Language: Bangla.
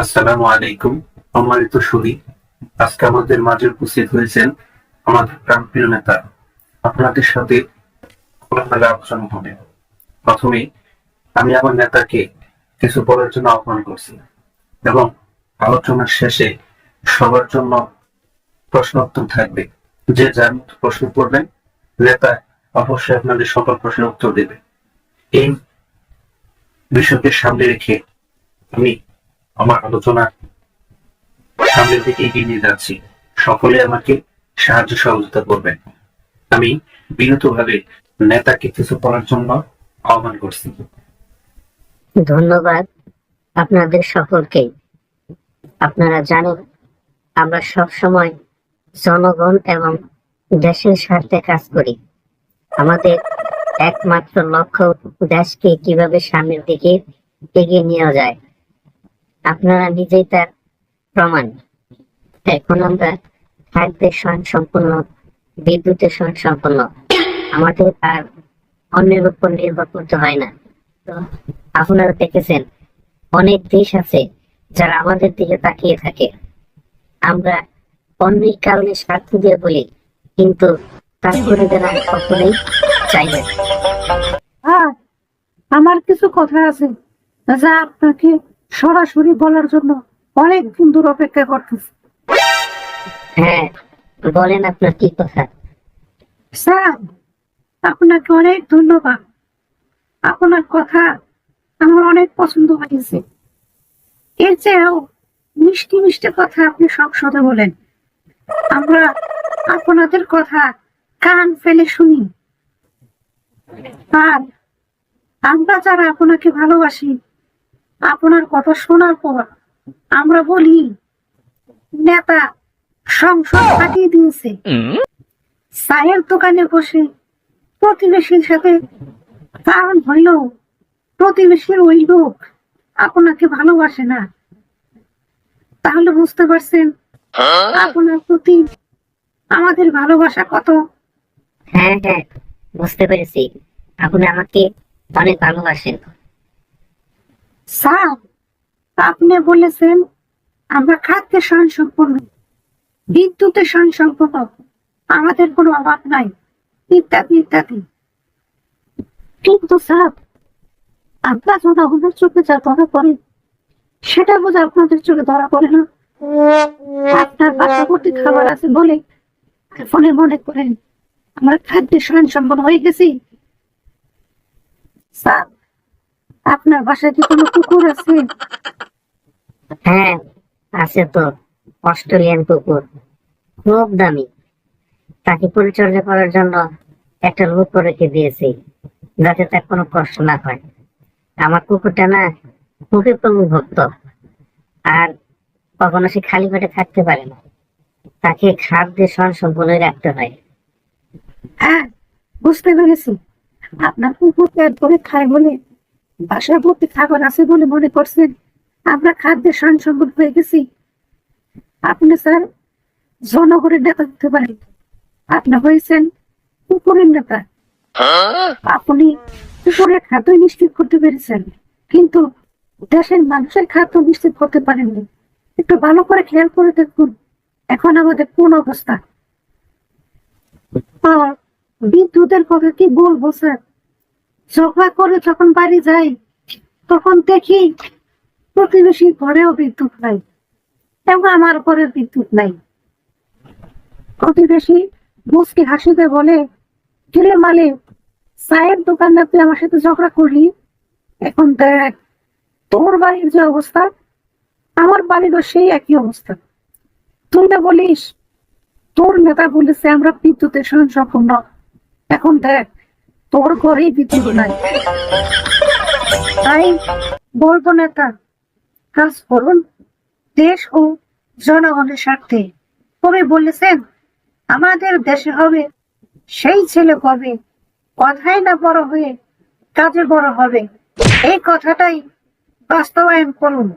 আসসালামু আলাইকুম। সম্মানিত সুধী, আজকে আমাদের মাঝে উপস্থিত হয়েছেন আমাদের প্রাণপ্রিয় নেতা। আপনাদের সাথে খোলামেলা আলোচনা হবে। প্রথমে আমি আমার নেতাকে কিছু বলার জন্য আহ্বান করছি এবং আলোচনার শেষে সবার জন্য প্রশ্ন উত্তর থাকবে। যে যার মতো প্রশ্ন করবেন, নেতা অবশ্যই আপনাদের সকল প্রশ্নের উত্তর দেবে। এই বিষয়কে সামনে রেখে আমি আমার আলোচনা সামনের দিকে এগিয়ে নিয়ে যাচ্ছি। সকলে আমাকে সাহায্য সহযোগিতা করবেন। আমি বিনীতভাবে নেতাকে কিছু করার জন্য আহ্বান করছি। ধন্যবাদ আপনাদের সকলকে। আপনারা জানেন আমরা সব সময় জনগণ এবং দেশের স্বার্থে কাজ করি। আমাদের একমাত্র লক্ষ্য দেশকে কিভাবে সামনের দিকে এগিয়ে নেওয়া যায়। আপনারা নিজেই তার প্রমাণ। এখন আমরা খাদ্যের স্বয়ংসম্পূর্ণ, বিদ্যুতের স্বয়ংসম্পূর্ণ। আমাদের আর অন্যের উপর নির্ভর করতে হয় না। তো আপনারা দেখেছেন অনেক দেশ আছে যারা আমাদের দিকে তাকিয়ে থাকে। আমরা অন্যের কারণে স্বার্থ দিয়ে বলি, কিন্তু তারপরে তারা কখনোই চাই না। আমার কিছু কথা আছে যা আপনাকে সরাসরি বলার জন্য অনেক দিন ধরে অপেক্ষা করতেছি। হ্যাঁ, বলেন আপনার কি কথা। স্যার, আপনাকে অনেক ধন্যবাদ। আপনার কথা আমার অনেক পছন্দ হয়েছে। এর চেয়েও মিষ্টি মিষ্টি কথা আপনি সংসদে বলেন। আমরা আপনাদের কথা কান ফেলে শুনি। আর আমরা যারা আপনাকে ভালোবাসি, আপনার কথা শোনার পর আমরা বলি, নেতা সংসদ ফাটিয়ে দিয়েছে। চায়ের দোকানে বসে প্রতিবেশীর সাথে কারণ হইল প্রতিবেশীর ওই লোক আপনাকে ভালোবাসে না। তাহলে বুঝতে পারছেন আপনার প্রতি আমাদের ভালোবাসা কত। হ্যাঁ হ্যাঁ, বুঝতে পেরেছি আপনি আমাকে অনেক ভালোবাসেন। স্যার, আপনি বলেছেন আমরা খাদ্যে স্বয়ংসম্পূর্ণ, বিদ্যুতে স্বয়ংসম্পূর্ণ, আমাদের কোনো অভাব নাই, ইত্যাদি ইত্যাদি। কিন্তু স্যার, আপনার জনগণের চোখে যা ধরা পড়ে সেটা বোঝা আপনাদের চোখে ধরা পড়ে না। আপনার পার্শ্ববর্তী খাবার আছে বলে ফোনে মনে করেন আমরা খাদ্যে স্বয়ংসম্পূর্ণ হয়ে গেছি। স্যার, আপনার বাসায় কি কোনো কুকুর আছে? হ্যাঁ আছে তো, অস্ট্রেলিয়ান কুকুর, খুব দামি। তাকে পরিচর্যা করার জন্য একটা লোক রেখে দিয়েছি, যাতে তার কোনো কষ্ট না হয়। আমার কুকুরটা না খুবই প্রভুভক্ত, আর কখনো সে খালি পেটে থাকতে পারে না। তাকে খাদ্যে স্বয়ংসম্পূর্ণ রাখতে হয়। হ্যাঁ, বুঝতে পেরেছি। আপনার কুকুর পেট করে খায় বলে বাসার ভর্তি খাবার আছে বলে মনে করছেন আমরা খাদ্যে স্বয়ংসম্পূর্ণ হয়ে গেছি। আপনি স্যার জনগণের নেতা হতে পারেন, আপনি হয়েছেন কুকুরের নেতা। আপনি কুকুরের খাদ্য নিশ্চিত করতে পেরেছেন, কিন্তু দেশের মানুষের খাদ্য নিশ্চিত করতে পারেননি। একটু ভালো করে খেয়াল করে দেখুন এখন আমাদের কোন অবস্থা। আর বিদ্যুতের কথা কি বলবো স্যার, ঝগড়া করে যখন বাড়ি যাই তখন দেখি প্রতিবেশী ঘরেও বিদ্যুৎ নাই এবং আমার ঘরের বিদ্যুৎ নাই। প্রতিবেশী মুচকি হাসিতে বলে, কিরে মালিক, চায়ের দোকানদার তুই আমার সাথে ঝগড়া করলি, এখন দেখ তোর বাড়ির যে অবস্থা আমার বাড়িরও সেই একই অবস্থা। তুই না বলিস তোর নেতা বলেছে আমরা বিদ্যুতের স্বয়ংসম্পূর্ণ, এখন দেখ তোর ঘরেই বিদ্যুৎ নাই। তাই বলবো নেতা, কাজ করুন দেশ ও জনগণের স্বার্থে। কবি বলেছেন আমাদের দেশে হবে সেই ছেলে কবে কথাই না বড় হয়ে কাজে বড় হবে। এই কথাটাই বাস্তবায়ন করুন।